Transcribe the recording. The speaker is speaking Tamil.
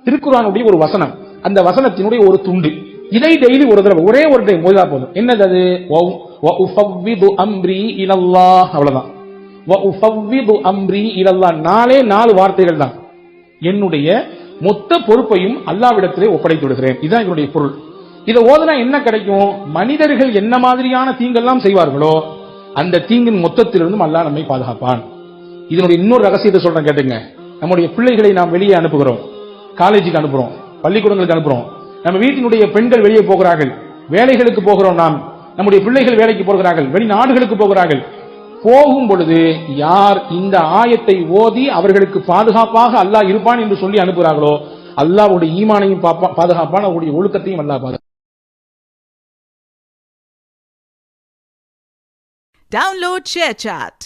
திருக்குர்ஆனுடைய ஒரு வசனம், அந்த வசனத்தினுடைய ஒரு துண்டு. இதை டெய்லி ஒரு தடவை, ஒரே ஒரு டைம் ஓதா போதும். என்னது அது? வஉஃபவ்விது அம்ரி இலல்லாஹ். அவ்வளவுதான். வஉஃபவ்விது அம்ரி இலல்லாஹ். 4 வார்த்தைகள் தான். என்னுடைய மொத்த பொறுப்பையும் அல்லாஹ்விடத்திலே ஒப்படைத்து விடுகிறேன். இதுதான் இதனுடைய பொருள். இதை ஓதுனா என்ன கிடைக்கும்? மனிதர்கள் என்ன மாதிரியான தீங்கெல்லாம் செய்வார்களோ அந்த தீங்கின் மொத்தத்திலிருந்தும் அல்லாஹ் நம்மை பாதுகாப்பான். இதனுடைய இன்னொரு ரகசியத்தை சொல்றேன் கேட்டுங்க. நம்முடைய பிள்ளைகளை நாம் வெளியே அனுப்புகிறோம், காலேஜுக்கு அனுப்புறோம், பள்ளிக்கூடங்களுக்கு அனுப்புறோம். நம்ம வீட்டினுடைய பெண்கள் வெளியே போகிறார்கள், வேலைகளுக்கு போகிறோம். நாம் நம்முடைய பிள்ளைகள் வேலைக்கு போகிறார்கள், வெளிநாடுகளுக்கு போகிறார்கள். போகும் பொழுது யார் இந்த ஆயத்தை ஓதி அவர்களுக்கு பாதுகாப்பாக அல்லாஹ் இருப்பான் என்று சொல்லி அனுப்புகிறார்களோ அல்லாஹ்வுடைய ஈமானையும் பாதுகாப்பான், அவருடைய ஒழுக்கத்தையும் அல்லாஹ் பாதுகாப்பான். Download ShareChat.